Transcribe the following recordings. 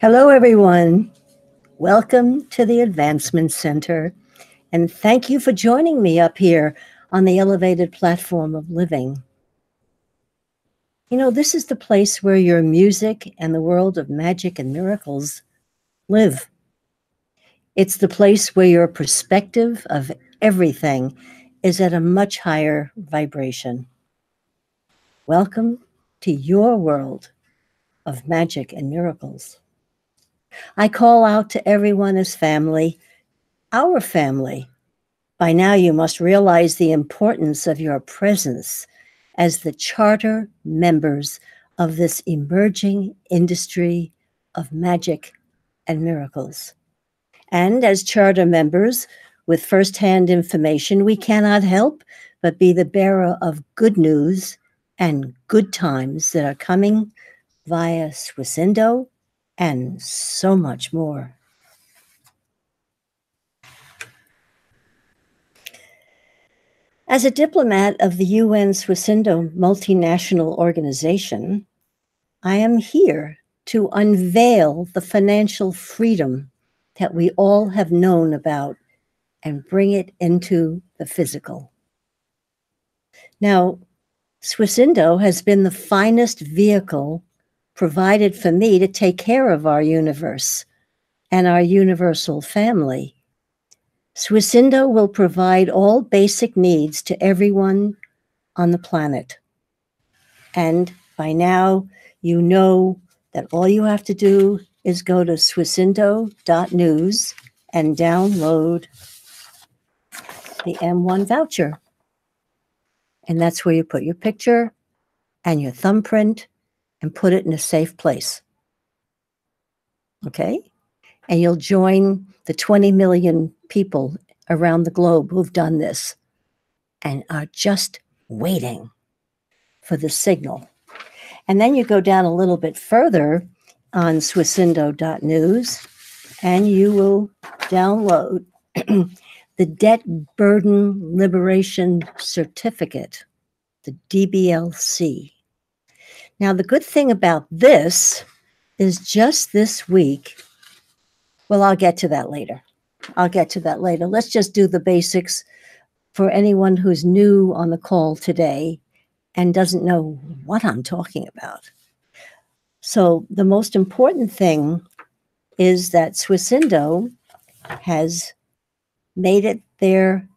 Hello, everyone. Welcome to the Advancement Center, and thank you for joining me up here on the elevated platform of living. This is the place where your music and the world of magic and miracles live. It's the place where your perspective of everything is at a much higher vibration. Welcome to your world of magic and miracles. I call out to everyone as family, our family. By now, you must realize the importance of your presence as the charter members of this emerging industry of magic and miracles. And as charter members with firsthand information, we cannot help but be the bearer of good news and good times that are coming via Swisindo and so much more. As a diplomat of the UN Swisindo multinational organization, I am here to unveil the financial freedom that we all have known about and bring it into the physical. Now, Swisindo has been the finest vehicle provided for me to take care of our universe and our universal family. Swisindo will provide all basic needs to everyone on the planet. And by now, you know that all you have to do is go to swisindo.news and download the M1 voucher. And that's where you put your picture and your thumbprint and put it in a safe place. Okay? And you'll join the 20 million people around the globe who've done this and are just waiting for the signal. And then you go down a little bit further on swisindo.news and you will download the Debt Burden Liberation Certificate, the DBLC. Now, the good thing about this is just this week, well, I'll get to that later. Let's just do the basics for anyone who's new on the call today and doesn't know what I'm talking about. So the most important thing is that Swisindo has made it their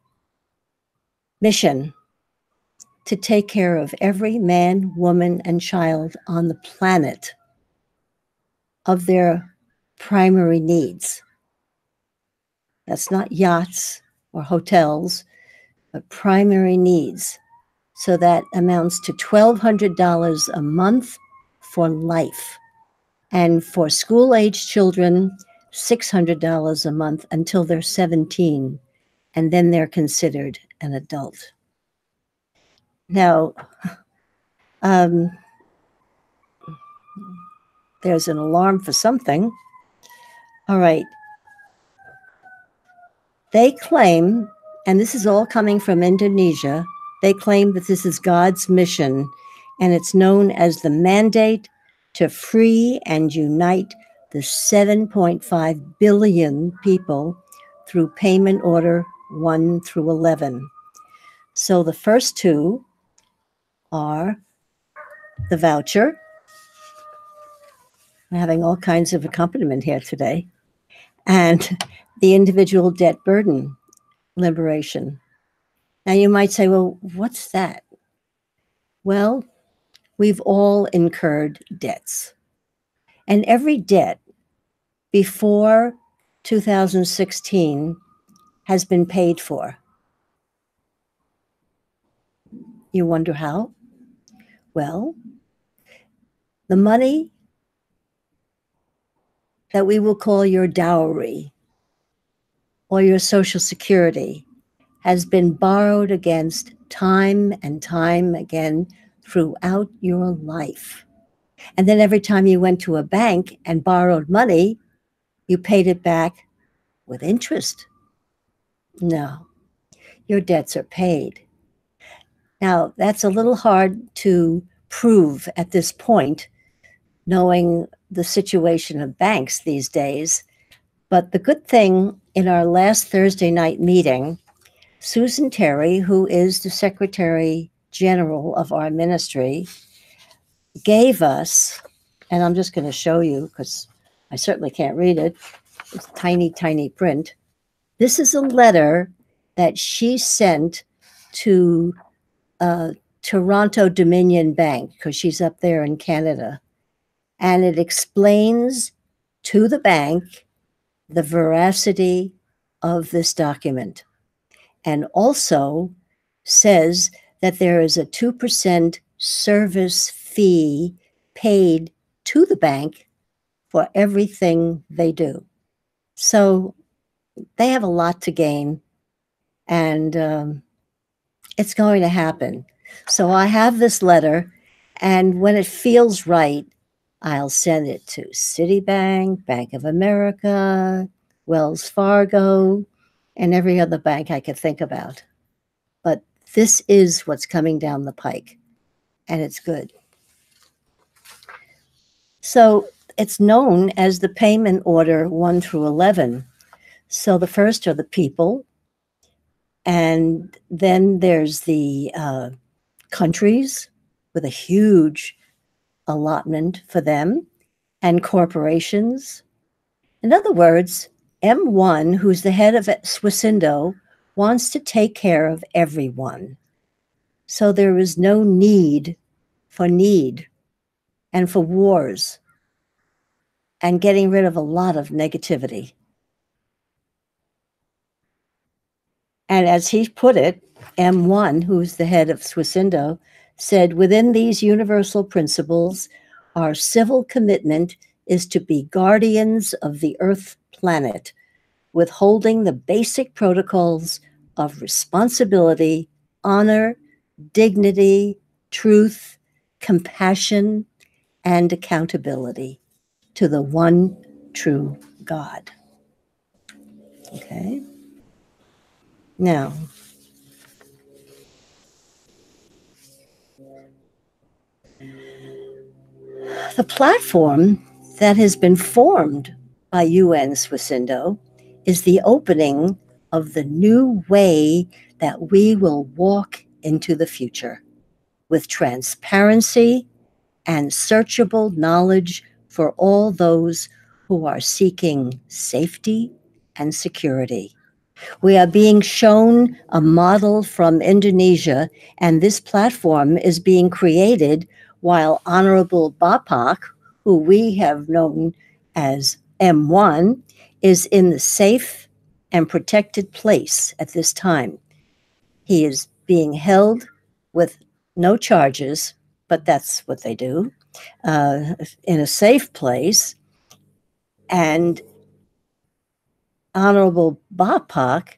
mission to take care of every man, woman, and child on the planet of their primary needs. That's not yachts or hotels, but primary needs. So that amounts to $1,200 a month for life. And for school-age children, $600 a month until they're 17, and then they're considered an adult. Now, there's an alarm for something. All right. They claim, and this is all coming from Indonesia, they claim that this is God's mission, and it's known as the mandate to free and unite the 7.5 billion people through payment order 1 through 11. So the first two are the voucher. I'm having all kinds of accompaniment here today. And the individual debt burden liberation. Now you might say, well, what's that? Well, we've all incurred debts. And every debt before 2016 has been paid for. You wonder how? Well, the money that we will call your dowry or your Social Security has been borrowed against time and time again throughout your life. And then every time you went to a bank and borrowed money, you paid it back with interest. No, your debts are paid. Now, that's a little hard to prove at this point, knowing the situation of banks these days. But the good thing, in our last Thursday night meeting, Susan Terry, who is the Secretary General of our ministry, gave us, and I'm just going to show you because I certainly can't read it. It's tiny, tiny print. This is a letter that she sent to Toronto Dominion Bank, because she's up there in Canada. And it explains to the bank the veracity of this document, and also says that there is a 2% service fee paid to the bank for everything they do. So they have a lot to gain, and it's going to happen. So I have this letter, and when it feels right, I'll send it to Citibank, Bank of America, Wells Fargo, and every other bank I could think about. But this is what's coming down the pike, and it's good. So it's known as the payment order 1 through 11. So the first are the people, and then there's the countries with a huge allotment for them, and corporations. In other words, M1, who's the head of Swisindo, wants to take care of everyone. So there is no need and for wars and getting rid of a lot of negativity. And as he put it, M1, who's the head of Swisindo, said, within these universal principles, our civil commitment is to be guardians of the Earth planet, withholding the basic protocols of responsibility, honor, dignity, truth, compassion, and accountability to the one true God. Okay? Now, the platform that has been formed by UN Swisindo is the opening of the new way that we will walk into the future with transparency and searchable knowledge for all those who are seeking safety and security. We are being shown a model from Indonesia, and this platform is being created while Honorable Bapak, who we have known as M1, is in the safe and protected place at this time. He is being held with no charges, but that's what they do, in a safe place. And Honorable Bapak,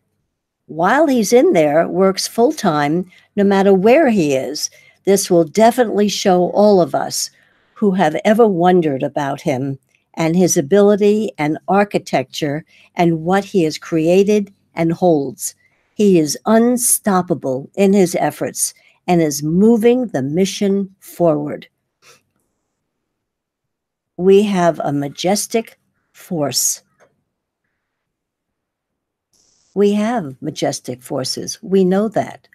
while he's in there, works full-time, no matter where he is. This will definitely show all of us who have ever wondered about him and his ability and architecture and what he has created and holds. He is unstoppable in his efforts and is moving the mission forward. We have a majestic force. We have majestic forces. We know that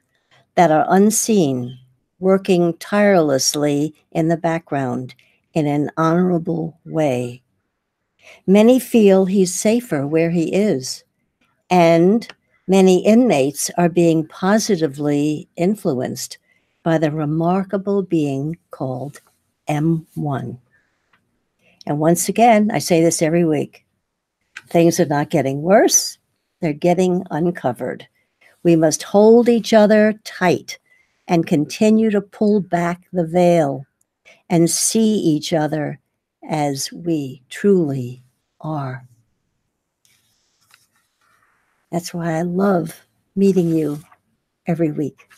are unseen, working tirelessly in the background in an honorable way. Many feel he's safer where he is, and many inmates are being positively influenced by the remarkable being called M1. And once again, I say this every week, things are not getting worse. They're getting uncovered. We must hold each other tight and continue to pull back the veil and see each other as we truly are. That's why I love meeting you every week.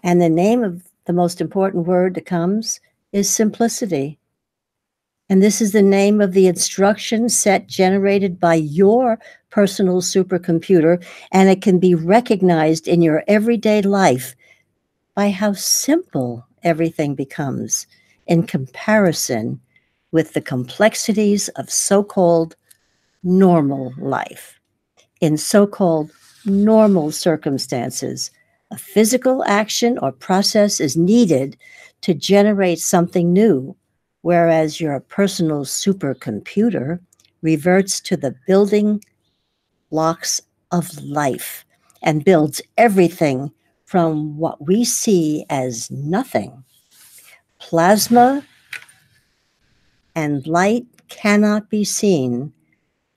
And the name of the most important word that comes is simplicity. And this is the name of the instruction set generated by your personal supercomputer, and it can be recognized in your everyday life by how simple everything becomes in comparison with the complexities of so-called normal life. In so-called normal circumstances, a physical action or process is needed to generate something new, whereas your personal supercomputer reverts to the building blocks of life and builds everything from what we see as nothing. Plasma and light cannot be seen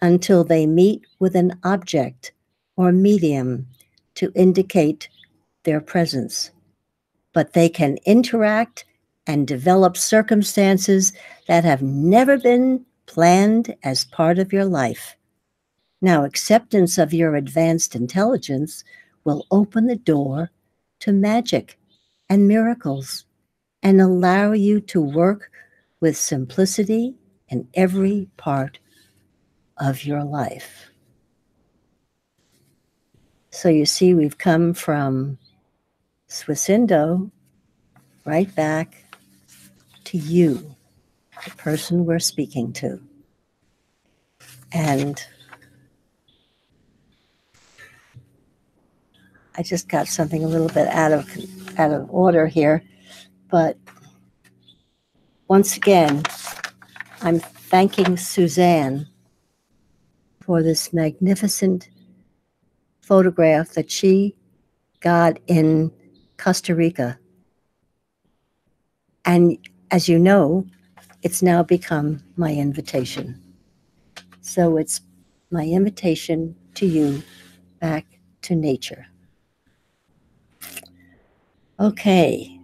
until they meet with an object or medium to indicate their presence. But they can interact and develop circumstances that have never been planned as part of your life. Now, acceptance of your advanced intelligence will open the door to magic and miracles and allow you to work with simplicity in every part of your life. So you see, we've come from Swissindo right back to you, the person we're speaking to. And I just got something a little bit out of order here, but once again, I'm thanking Suzanne for this magnificent photograph that she got in Costa Rica. And as you know, it's now become my invitation. So it's my invitation to you back to nature. Okay,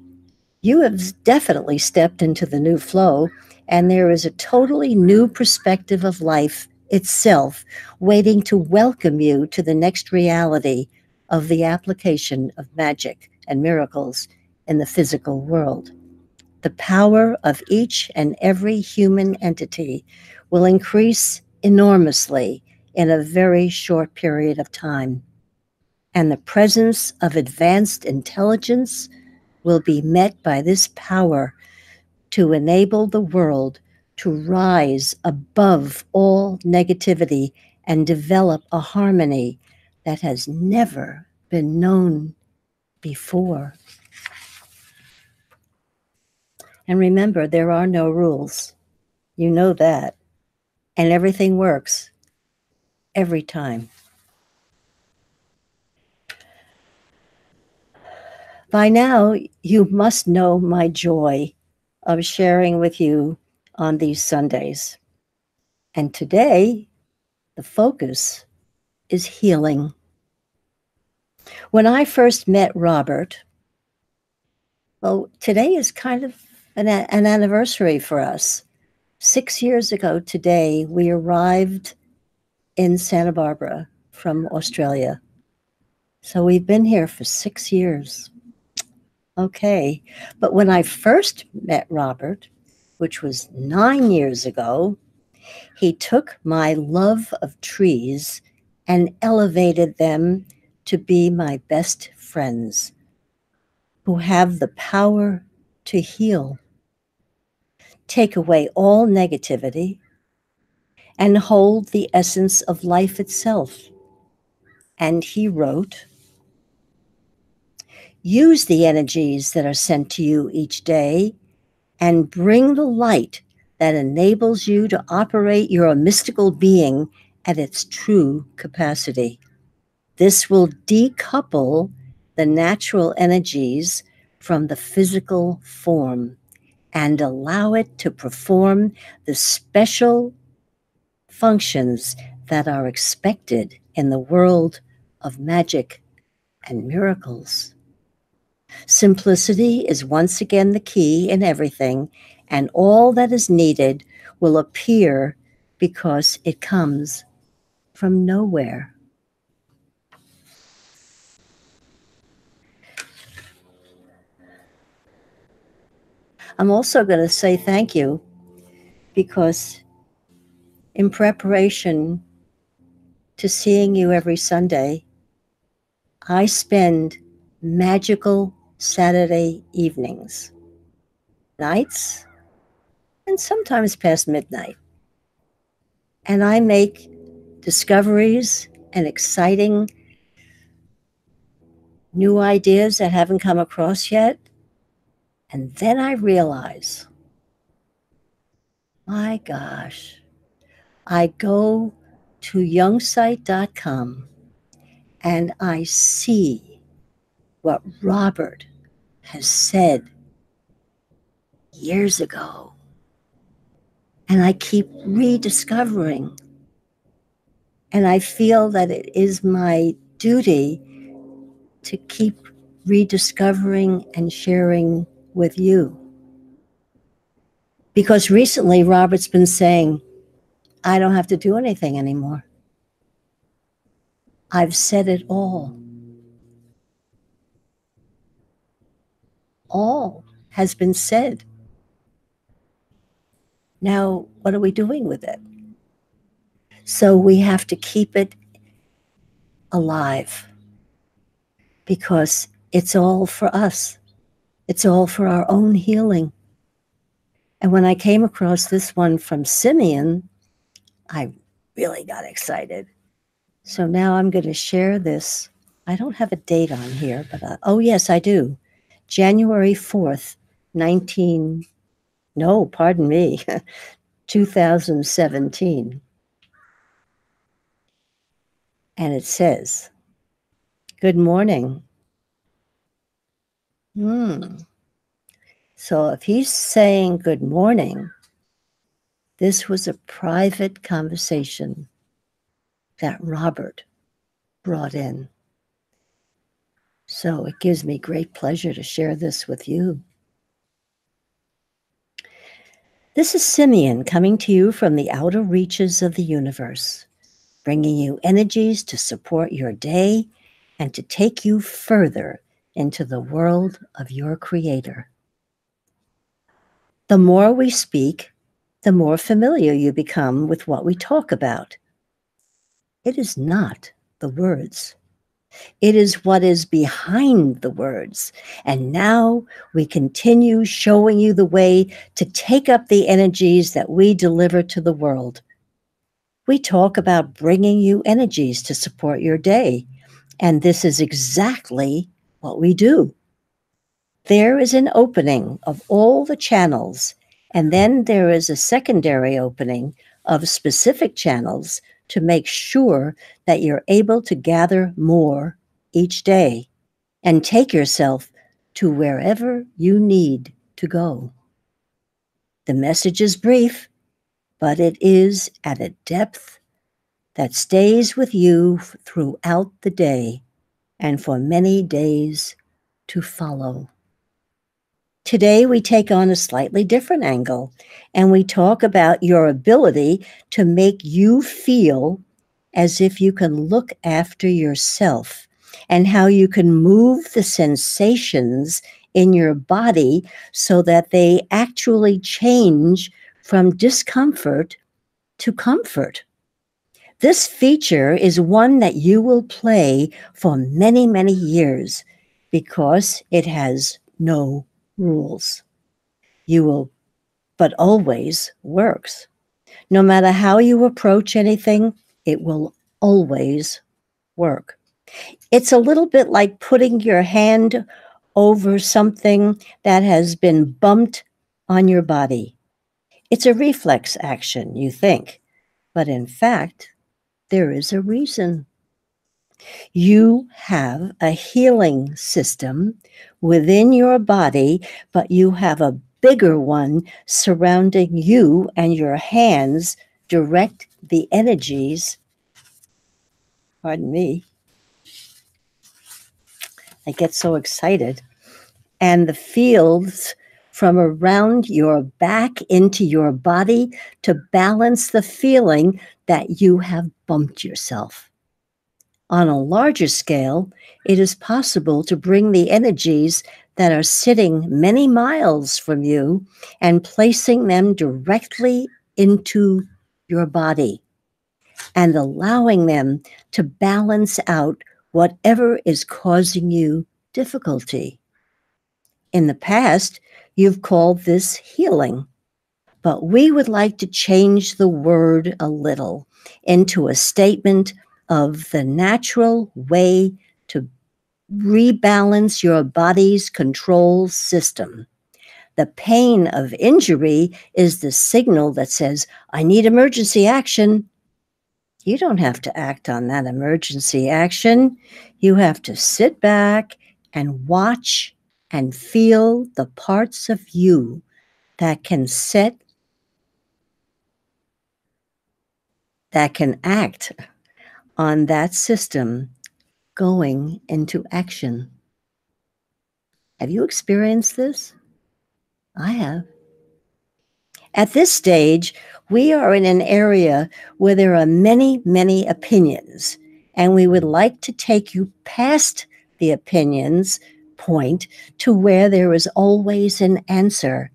you have definitely stepped into the new flow, and there is a totally new perspective of life itself waiting to welcome you to the next reality of the application of magic and miracles in the physical world. The power of each and every human entity will increase enormously in a very short period of time. And the presence of advanced intelligence will be met by this power to enable the world to rise above all negativity and develop a harmony that has never been known before. And remember, there are no rules. You know that. And everything works every time. By now, you must know my joy of sharing with you on these Sundays. And today, the focus is healing. When I first met Robert, well, today is kind of an anniversary for us. 6 years ago today, we arrived in Santa Barbara from Australia. So we've been here for 6 years. Okay, but when I first met Robert, which was 9 years ago, he took my love of trees and elevated them to be my best friends who have the power to heal, take away all negativity, and hold the essence of life itself. And he wrote, use the energies that are sent to you each day and bring the light that enables you to operate your mystical being at its true capacity. This will decouple the natural energies from the physical form and allow it to perform the special functions that are expected in the world of magic and miracles. Simplicity is once again the key in everything, and all that is needed will appear because it comes from nowhere. I'm also going to say thank you because in preparation to seeing you every Sunday, I spend magical Saturday evenings, nights and sometimes past midnight. And I make discoveries and exciting new ideas that haven't come across yet. And then I realize, my gosh, I go to youngsight.com and I see what Robert has said years ago. And I keep rediscovering. And I feel that it is my duty to keep rediscovering and sharing with you. Because recently, Robert's been saying, I don't have to do anything anymore. I've said it all. All has been said. Now, what are we doing with it? So we have to keep it alive because it's all for us. It's all for our own healing. And when I came across this one from Simeon, I really got excited. So now I'm going to share this. I don't have a date on here, but oh yes, I do. January 4th, 2017. And it says, good morning. So if he's saying good morning, this was a private conversation that Robert brought in. So it gives me great pleasure to share this with you. This is Simeon coming to you from the outer reaches of the universe, bringing you energies to support your day and to take you further into the world of your Creator. The more we speak, the more familiar you become with what we talk about. It is not the words. It is what is behind the words. And now we continue showing you the way to take up the energies that we deliver to the world. We talk about bringing you energies to support your day. And this is exactly what we do. There is an opening of all the channels, and then there is a secondary opening of specific channels to make sure that you're able to gather more each day and take yourself to wherever you need to go. The message is brief, but it is at a depth that stays with you throughout the day and for many days to follow. Today, we take on a slightly different angle, and we talk about your ability to make you feel as if you can look after yourself and how you can move the sensations in your body so that they actually change from discomfort to comfort. This feature is one that you will play for many, many years because it has no rules. You will, but always works. No matter how you approach anything, it will always work. It's a little bit like putting your hand over something that has been bumped on your body. It's a reflex action, you think, but in fact, there is a reason. You have a healing system within your body, but you have a bigger one surrounding you, and your hands direct the energies. Pardon me. I get so excited. And the fields from around your back into your body to balance the feeling that you have bumped yourself. On a larger scale, it is possible to bring the energies that are sitting many miles from you and placing them directly into your body and allowing them to balance out whatever is causing you difficulty. In the past, you've called this healing, but we would like to change the word a little into a statement of the natural way to rebalance your body's control system. The pain of injury is the signal that says, I need emergency action. You don't have to act on that emergency action. You have to sit back and watch and feel the parts of you that can act on that system going into action. Have you experienced this? I have. At this stage, we are in an area where there are many, many opinions, and we would like to take you past the opinions point to where there is always an answer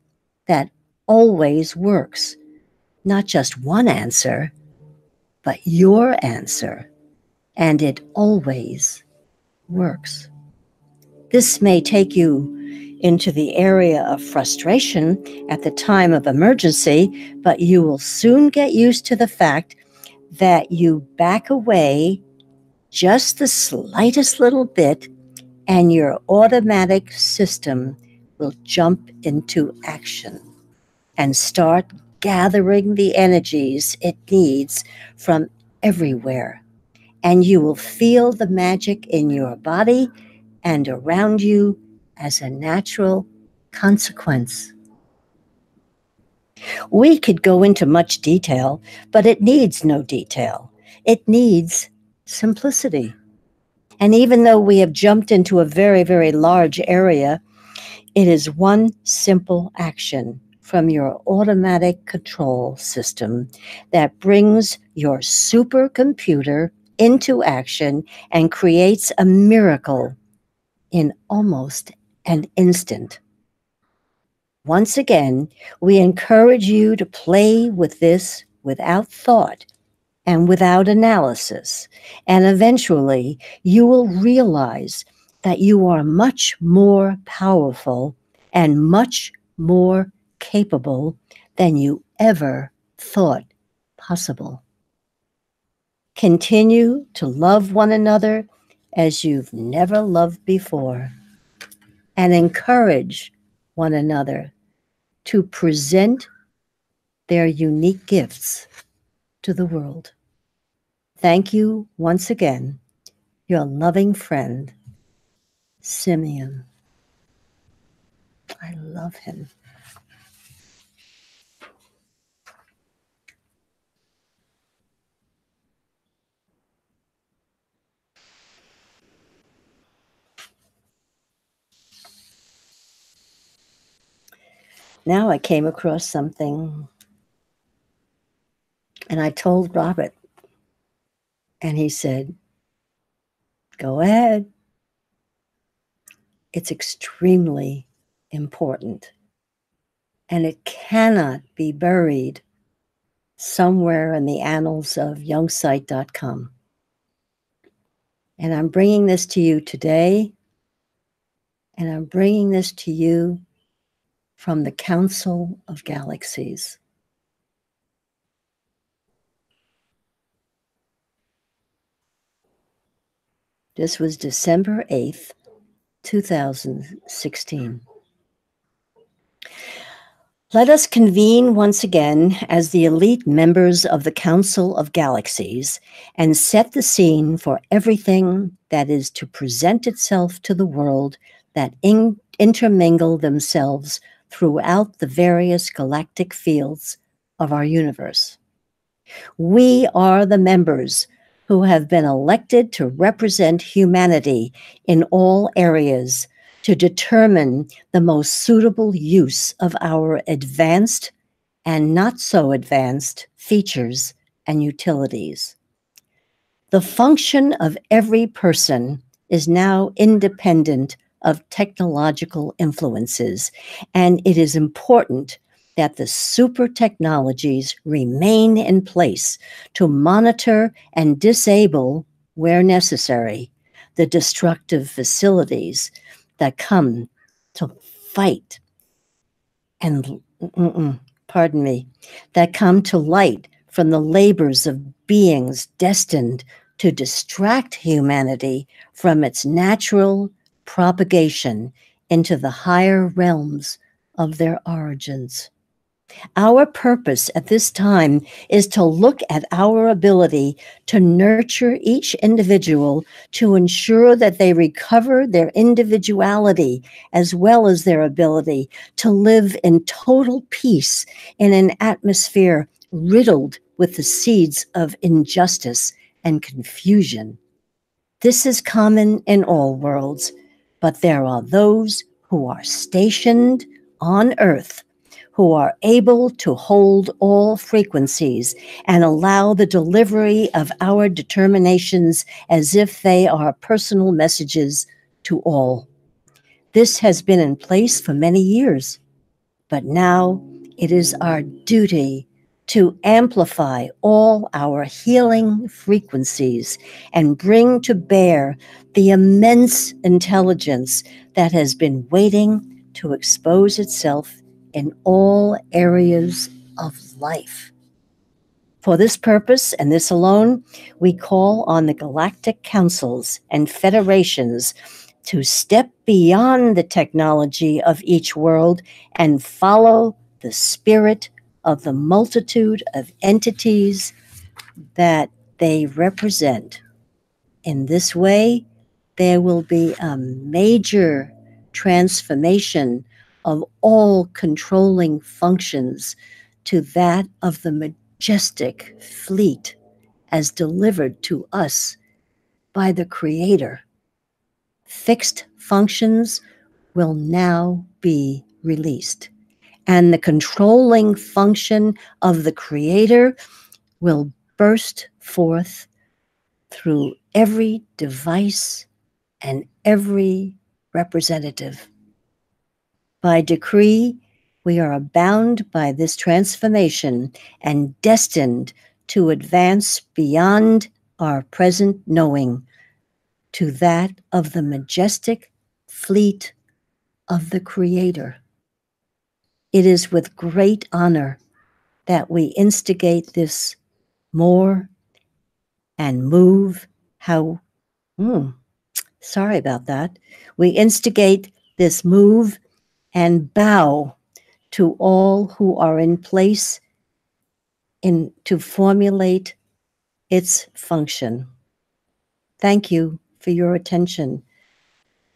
that always works. Not just one answer, but your answer, and it always works. This may take you into the area of frustration at the time of emergency, but you will soon get used to the fact that you back away just the slightest little bit and your automatic system will jump into action and start gathering the energies it needs from everywhere. And you will feel the magic in your body and around you as a natural consequence. We could go into much detail, but it needs no detail. It needs simplicity. And even though we have jumped into a very, very large area, it is one simple action from your automatic control system that brings your supercomputer into action and creates a miracle in almost an instant. Once again, we encourage you to play with this without thought and without analysis, and eventually you will realize that you are much more powerful and much more capable than you ever thought possible. Continue to love one another as you've never loved before, and encourage one another to present their unique gifts to the world. Thank you once again, your loving friend, Simeon. I love him. Now I came across something, and I told Robert, and he said, go ahead. It's extremely important, and it cannot be buried somewhere in the annals of youngsight.com. And I'm bringing this to you today, and I'm bringing this to you from the Council of Galaxies. This was December 8th, 2016. Let us convene once again as the elite members of the Council of Galaxies and set the scene for everything that is to present itself to the world that intermingle themselves throughout the various galactic fields of our universe. We are the members who have been elected to represent humanity in all areas to determine the most suitable use of our advanced and not so advanced features and utilities. The function of every person is now independent of technological influences, and it is important that the super technologies remain in place to monitor and disable, where necessary, the destructive facilities that come to fight and pardon me, that come to light from the labors of beings destined to distract humanity from its natural propagation into the higher realms of their origins. Our purpose at this time is to look at our ability to nurture each individual to ensure that they recover their individuality as well as their ability to live in total peace in an atmosphere riddled with the seeds of injustice and confusion. This is common in all worlds, but there are those who are stationed on earth who are able to hold all frequencies and allow the delivery of our determinations as if they are personal messages to all. This has been in place for many years, but now it is our duty to amplify all our healing frequencies and bring to bear the immense intelligence that has been waiting to expose itself in all areas of life. For this purpose and this alone, we call on the galactic councils and federations to step beyond the technology of each world and follow the spirit of the multitude of entities that they represent. In this way, there will be a major transformation of all controlling functions to that of the majestic fleet as delivered to us by the Creator. Fixed functions will now be released, and the controlling function of the Creator will burst forth through every device and every representative. By decree, we are bound by this transformation and destined to advance beyond our present knowing to that of the majestic fleet of the Creator. It is with great honor that we instigate this more and move how, sorry about that. We instigate this move and bow to all who are in place to formulate its function. Thank you for your attention.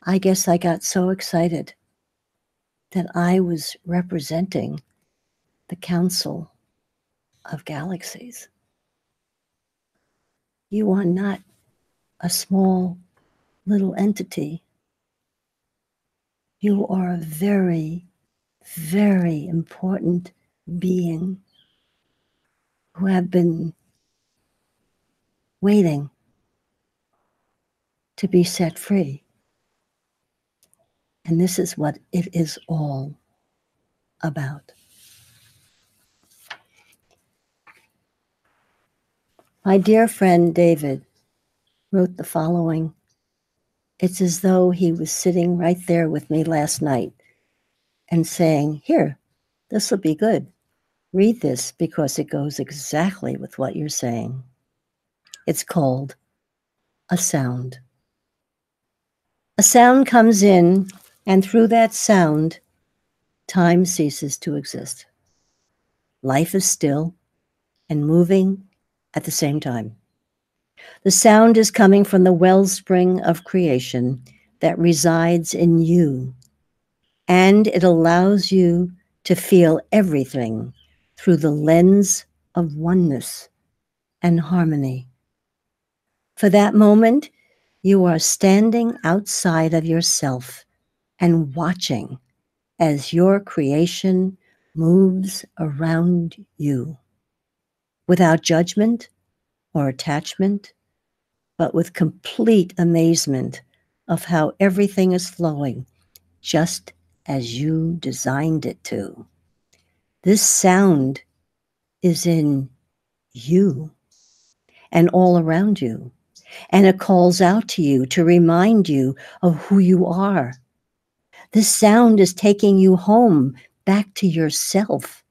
I guess I got so excited that I was representing the Council of Galaxies. You are not a small little entity. You are a very, very important being who have been waiting to be set free. And this is what it is all about. My dear friend David wrote the following. It's as though he was sitting right there with me last night and saying, here, this will be good. Read this because it goes exactly with what you're saying. It's called a sound. A sound comes in, and through that sound, time ceases to exist. Life is still and moving at the same time. The sound is coming from the wellspring of creation that resides in you, and it allows you to feel everything through the lens of oneness and harmony. For that moment, you are standing outside of yourself and watching as your creation moves around you, without judgment or attachment, but with complete amazement of how everything is flowing just as you designed it to. This sound is in you and all around you, and it calls out to you to remind you of who you are. This sound is taking you home back to yourself.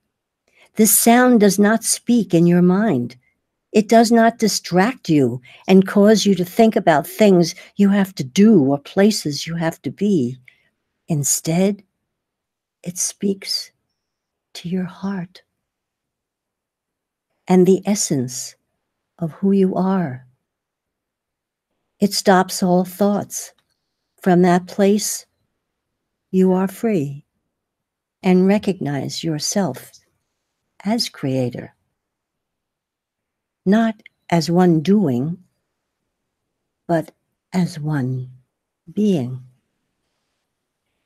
This sound does not speak in your mind. It does not distract you and cause you to think about things you have to do or places you have to be. Instead, it speaks to your heart and the essence of who you are. It stops all thoughts. From that place, you are free and recognize yourself as creator, not as one doing, but as one being.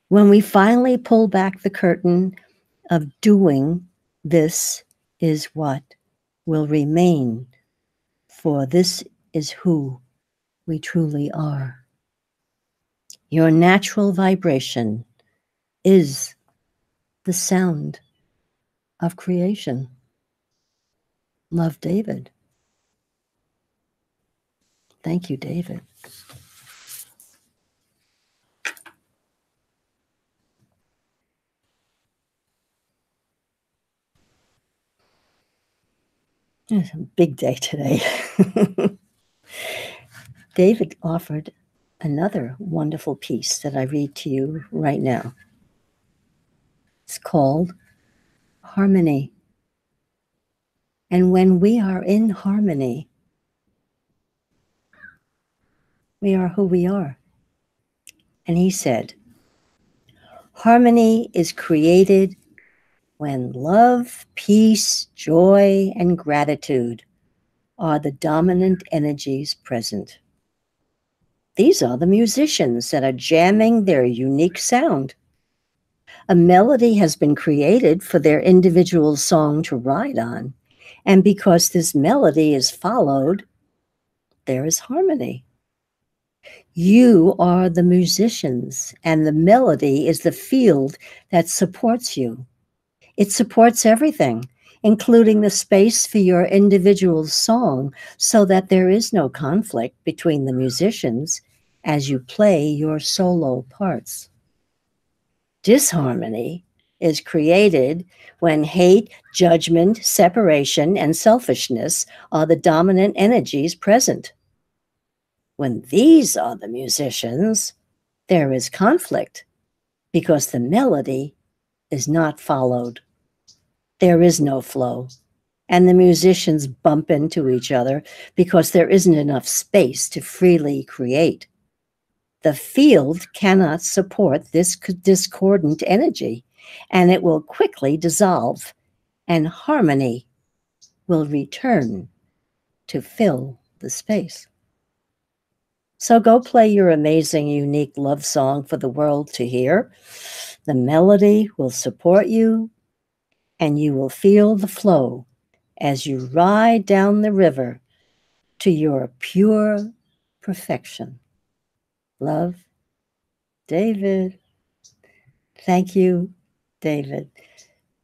When we finally pull back the curtain of doing, this is what will remain, for this is who we truly are. Your natural vibration is the sound of creation. Love, David. Thank you, David. It's a big day today. David offered another wonderful piece that I read to you right now. It's called Harmony. And when we are in harmony, we are who we are. And he said, harmony is created when love, peace, joy, and gratitude are the dominant energies present. These are the musicians that are jamming their unique sound. A melody has been created for their individual song to ride on, and because this melody is followed, there is harmony. You are the musicians, and the melody is the field that supports you. It supports everything, including the space for your individual song, so that there is no conflict between the musicians as you play your solo parts. Disharmony is created when hate, judgment, separation, and selfishness are the dominant energies present. When these are the musicians, there is conflict because the melody is not followed. There is no flow, and the musicians bump into each other because there isn't enough space to freely create. The field cannot support this discordant energy, and it will quickly dissolve, and harmony will return to fill the space. So go play your amazing, unique love song for the world to hear. The melody will support you, and you will feel the flow as you ride down the river to your pure perfection. Love, David. Thank you, David,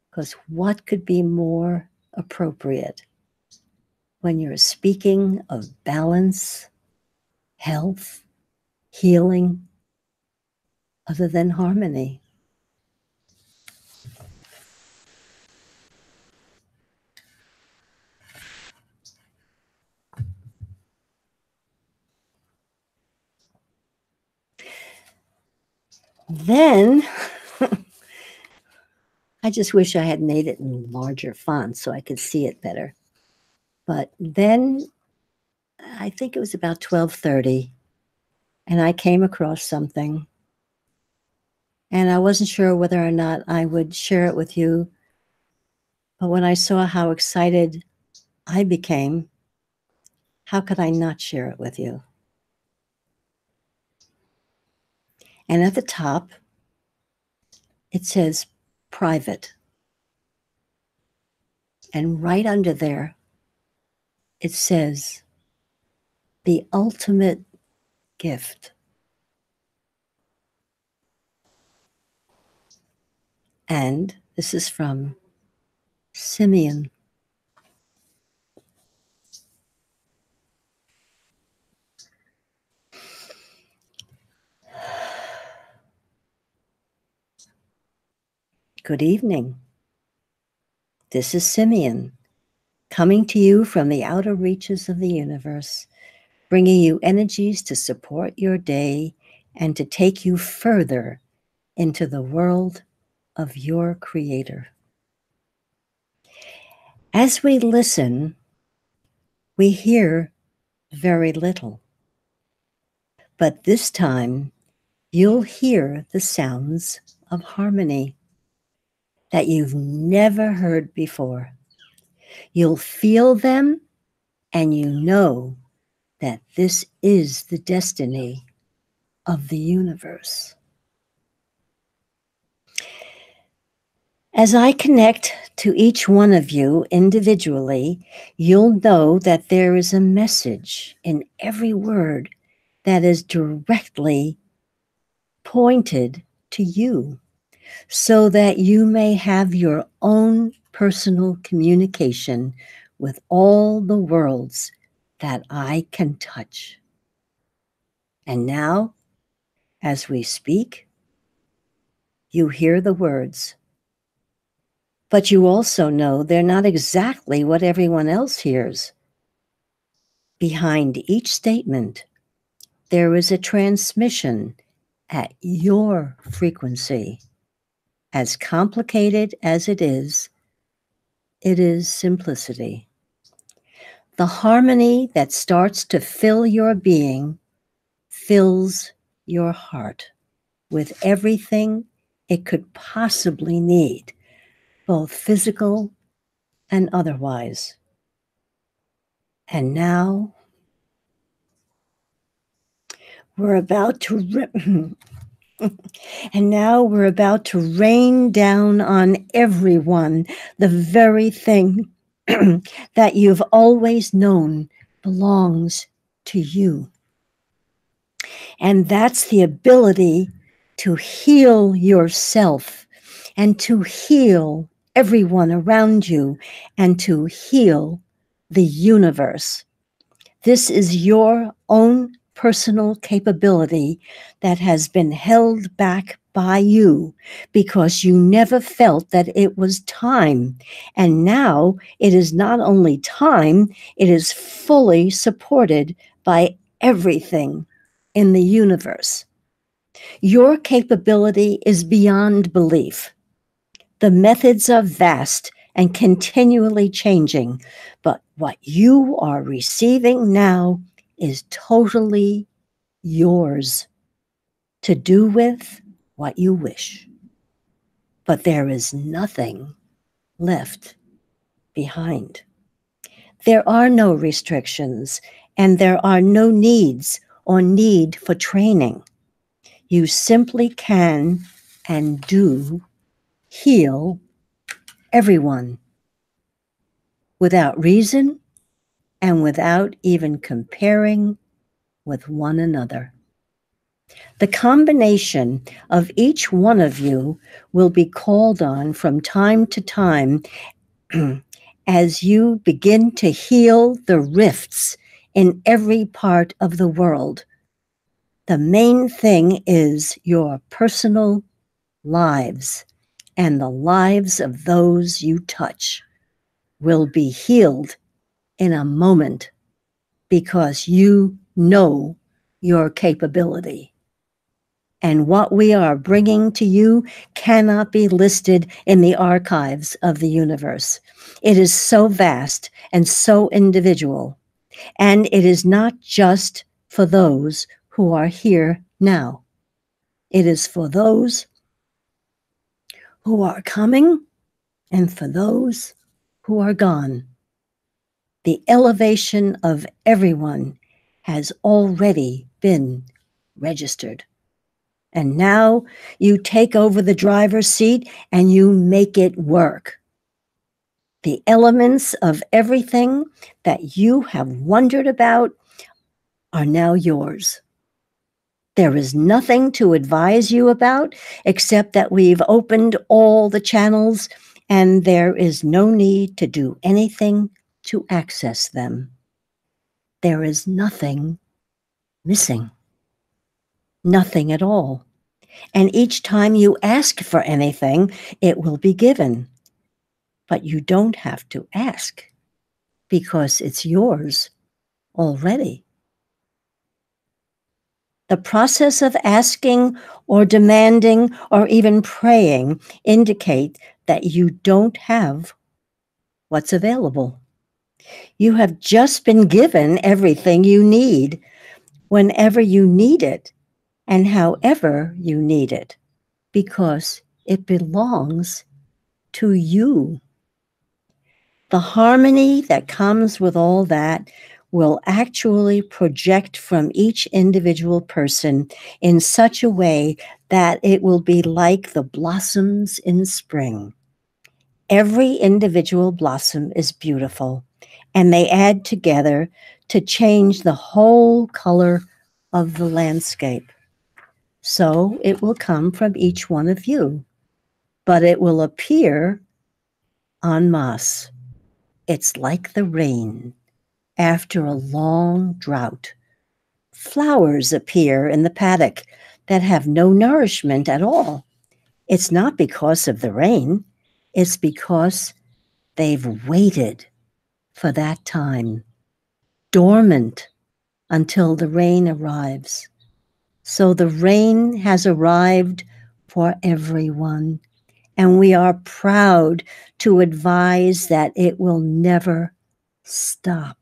because what could be more appropriate when you're speaking of balance, health, healing, other than harmony? Then I just wish I had made it in larger font so I could see it better. But then I think it was about 12:30, and I came across something, and I wasn't sure whether or not I would share it with you. But when I saw how excited I became, how could I not share it with you? And at the top, it says private. And right under there, it says the ultimate gift. And this is from Simeon. Good evening. This is Simeon, coming to you from the outer reaches of the universe, bringing you energies to support your day and to take you further into the world of your Creator. As we listen, we hear very little. But this time, you'll hear the sounds of harmony that you've never heard before. You'll feel them, and you know that this is the destiny of the universe. As I connect to each one of you individually, you'll know that there is a message in every word that is directly pointed to you, so that you may have your own personal communication with all the worlds that I can touch. And now, as we speak, you hear the words, but you also know they're not exactly what everyone else hears. Behind each statement, there is a transmission at your frequency. As complicated as it is simplicity. The harmony that starts to fill your being fills your heart with everything it could possibly need, both physical and otherwise. And now we're about to rain down on everyone the very thing that you've always known belongs to you. And that's the ability to heal yourself and to heal everyone around you and to heal the universe. This is your own personal capability that has been held back by you because you never felt that it was time. And now it is not only time, it is fully supported by everything in the universe. Your capability is beyond belief. The methods are vast and continually changing, but what you are receiving now is totally yours to do with what you wish. But there is nothing left behind. There are no restrictions, and there are no needs or need for training. You simply can and do heal everyone without reason and without even comparing with one another. The combination of each one of you will be called on from time to time as you begin to heal the rifts in every part of the world. The main thing is your personal lives, and the lives of those you touch will be healed in a moment because you know your capability. And what we are bringing to you cannot be listed in the archives of the universe. It is so vast and so individual, and it is not just for those who are here now. It is for those who are coming and for those who are gone. The elevation of everyone has already been registered. And now you take over the driver's seat and you make it work. The elements of everything that you have wondered about are now yours. There is nothing to advise you about except that we've opened all the channels and there is no need to do anything to access them. There is nothing missing. Nothing at all. And each time you ask for anything, it will be given. but you don't have to ask because it's yours already. The process of asking or demanding or even praying indicate that you don't have what's available. You have just been given everything you need whenever you need it and however you need it, because it belongs to you. The harmony that comes with all that will actually project from each individual person in such a way that it will be like the blossoms in spring. Every individual blossom is beautiful, and they add together to change the whole color of the landscape. So it will come from each one of you, but it will appear en masse. It's like the rain after a long drought. Flowers appear in the paddock that have no nourishment at all. It's not because of the rain, it's because they've waited for that time, dormant until the rain arrives. So the rain has arrived for everyone, and we are proud to advise that it will never stop.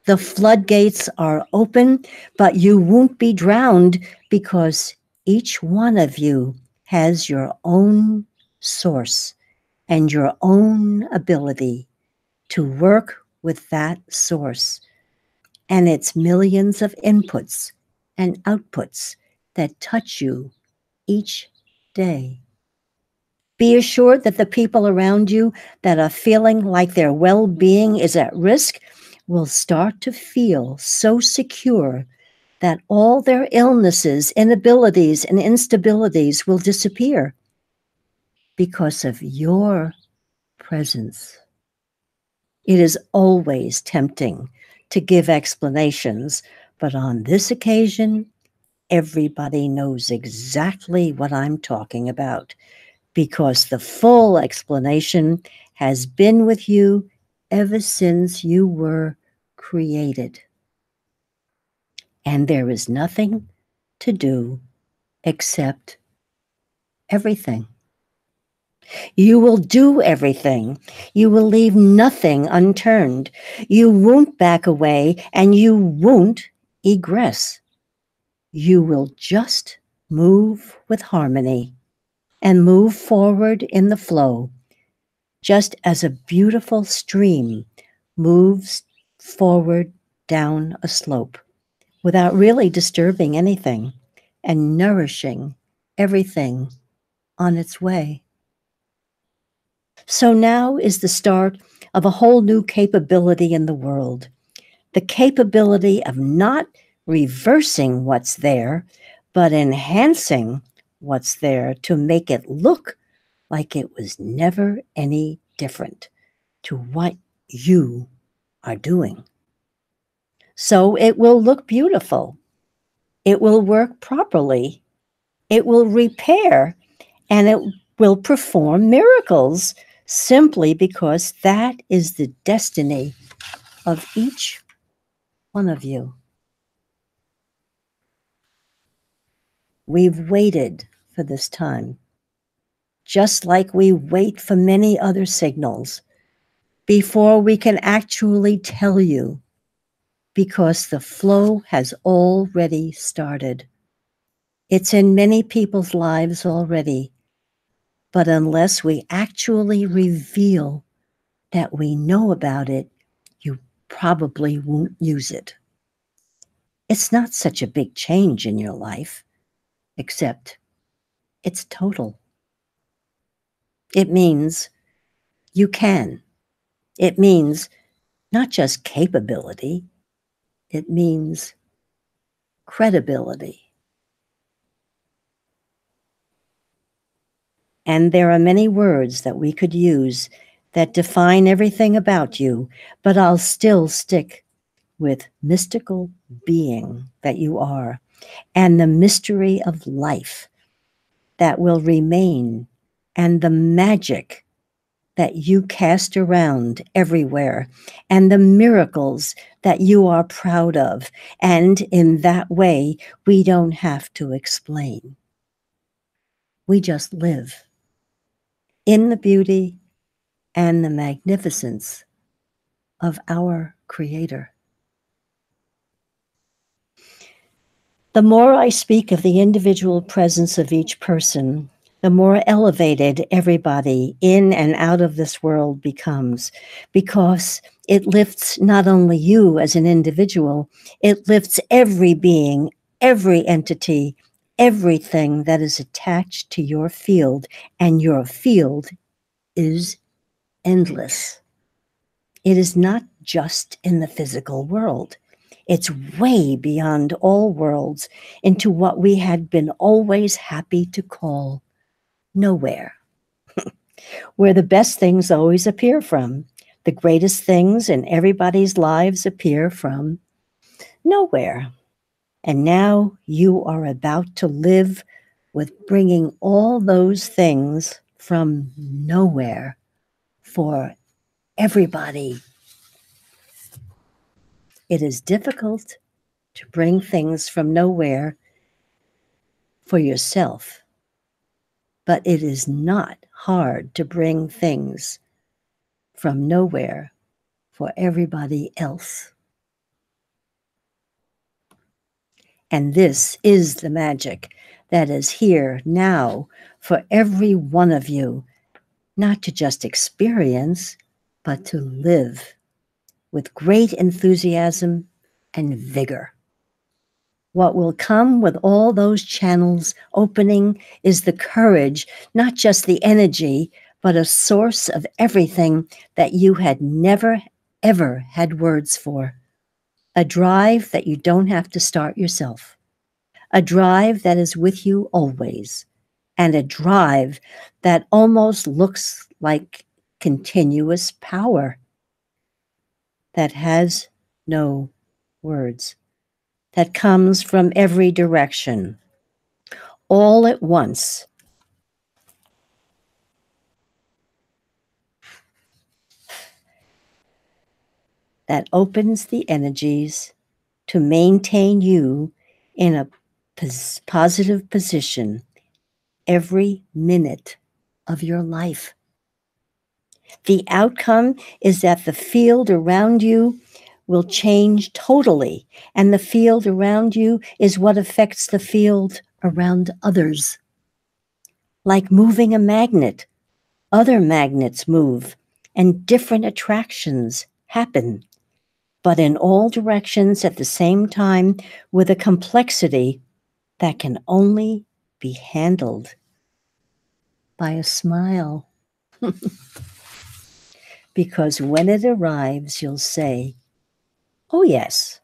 The floodgates are open, but you won't be drowned because each one of you has your own source and your own ability to work with that source and its millions of inputs and outputs that touch you each day. Be assured that the people around you that are feeling like their well-being is at risk will start to feel so secure that all their illnesses, inabilities, and instabilities will disappear because of your presence. It is always tempting to give explanations, but on this occasion, everybody knows exactly what I'm talking about because the full explanation has been with you ever since you were created. And there is nothing to do except everything. You will do everything. You will leave nothing unturned. You won't back away and you won't egress. You will just move with harmony and move forward in the flow, just as a beautiful stream moves forward down a slope without really disturbing anything and nourishing everything on its way. So now is the start of a whole new capability in the world, the capability of not reversing what's there, but enhancing what's there to make it look like it was never any different to what you are doing. So it will look beautiful. It will work properly. It will repair, and it will perform miracles simply because that is the destiny of each one of you. We've waited for this time, just like we wait for many other signals before we can actually tell you, because the flow has already started. It's in many people's lives already, but unless we actually reveal that we know about it, you probably won't use it. It's not such a big change in your life, except it's total. It means you can. It means not just capability, it means credibility. And there are many words that we could use that define everything about you, but I'll still stick with mystical being that you are and the mystery of life that will remain and the magic that you cast around everywhere, and the miracles that you are proud of. And in that way, we don't have to explain. We just live in the beauty and the magnificence of our Creator. The more I speak of the individual presence of each person, the more elevated everybody in and out of this world becomes, because it lifts not only you as an individual, it lifts every being, every entity, everything that is attached to your field, and your field is endless. It is not just in the physical world. It's way beyond all worlds into what we had been always happy to call nowhere, where the best things always appear from. The greatest things in everybody's lives appear from nowhere. And now you are about to live with bringing all those things from nowhere for everybody. It is difficult to bring things from nowhere for yourself, but it is not hard to bring things from nowhere for everybody else. And this is the magic that is here now for every one of you, not to just experience, but to live with great enthusiasm and vigor. What will come with all those channels opening is the courage, not just the energy, but a source of everything that you had never, ever had words for. A drive that you don't have to start yourself. A drive that is with you always. And a drive that almost looks like continuous power that has no words, that comes from every direction, all at once. That opens the energies to maintain you in a positive position every minute of your life. The outcome is that the field around you will change totally, and the field around you is what affects the field around others. Like moving a magnet, other magnets move, and different attractions happen, but in all directions at the same time, with a complexity that can only be handled by a smile. Because when it arrives, you'll say, "Oh, yes.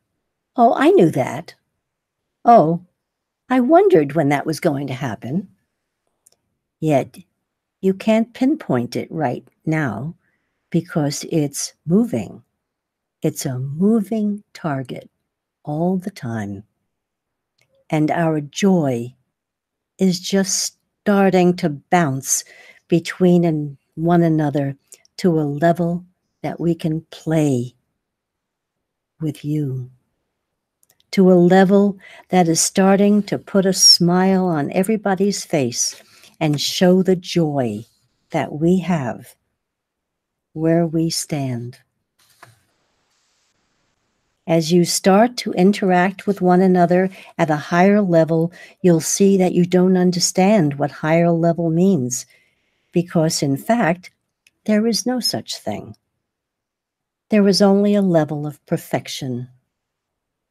Oh, I knew that. Oh, I wondered when that was going to happen." Yet you can't pinpoint it right now because it's moving. It's a moving target all the time. And our joy is just starting to bounce between one another to a level that we can play with you, to a level that is starting to put a smile on everybody's face and show the joy that we have where we stand. As you start to interact with one another at a higher level, you'll see that you don't understand what higher level means, because in fact, there is no such thing. There is only a level of perfection,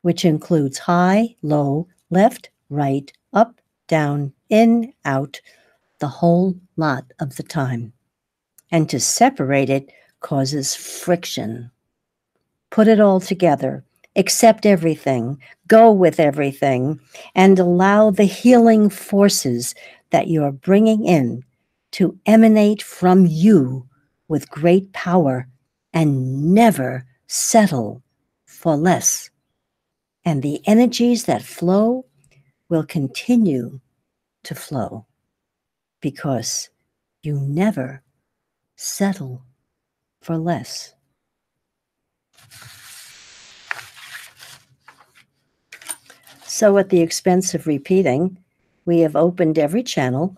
which includes high, low, left, right, up, down, in, out, the whole lot of the time. And to separate it causes friction. Put it all together, accept everything, go with everything, and allow the healing forces that you're bringing in to emanate from you with great power and never settle for less. And the energies that flow will continue to flow because you never settle for less. So at the expense of repeating, we have opened every channel,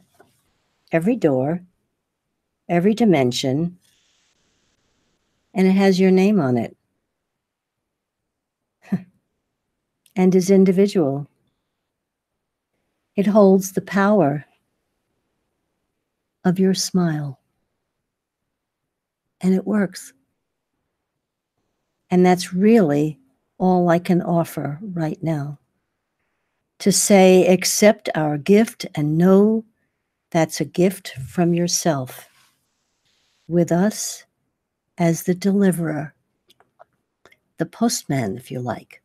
every door, every dimension, and it has your name on it and is individual. It holds the power of your smile, and it works. And that's really all I can offer right now. To say, accept our gift and know that's a gift from yourself, with us as the deliverer, the postman, if you like.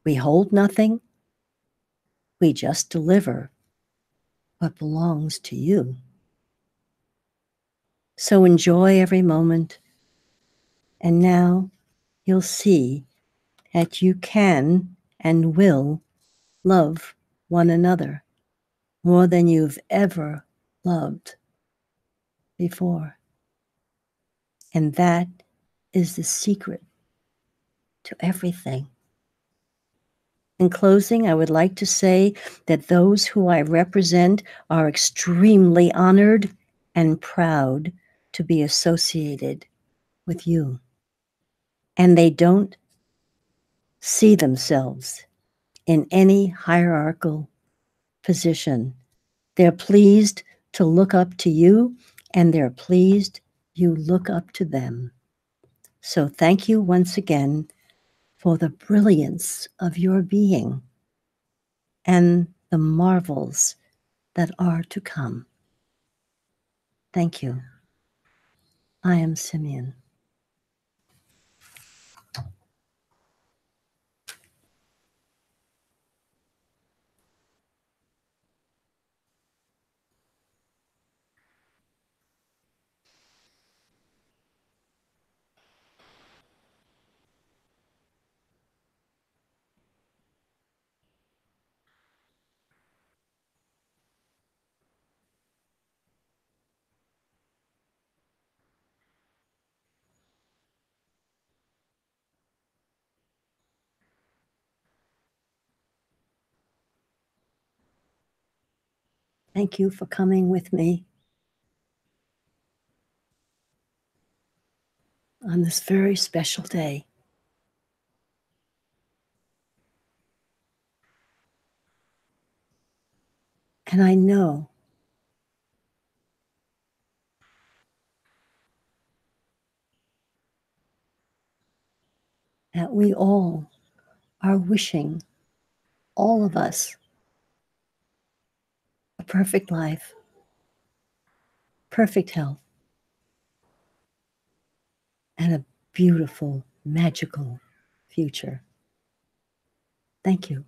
We hold nothing, we just deliver what belongs to you. So enjoy every moment, and now you'll see that you can and will love one another more than you've ever loved before. And that is the secret to everything. In closing, I would like to say that those who I represent are extremely honored and proud to be associated with you. And they don't see themselves in any hierarchical position. They're pleased to look up to you, and they're pleased you look up to them. So thank you once again for the brilliance of your being and the marvels that are to come. Thank you. I am Simeon. Thank you for coming with me on this very special day. And I know that we all are wishing, all of us, a perfect life, perfect health, and a beautiful, magical future. Thank you.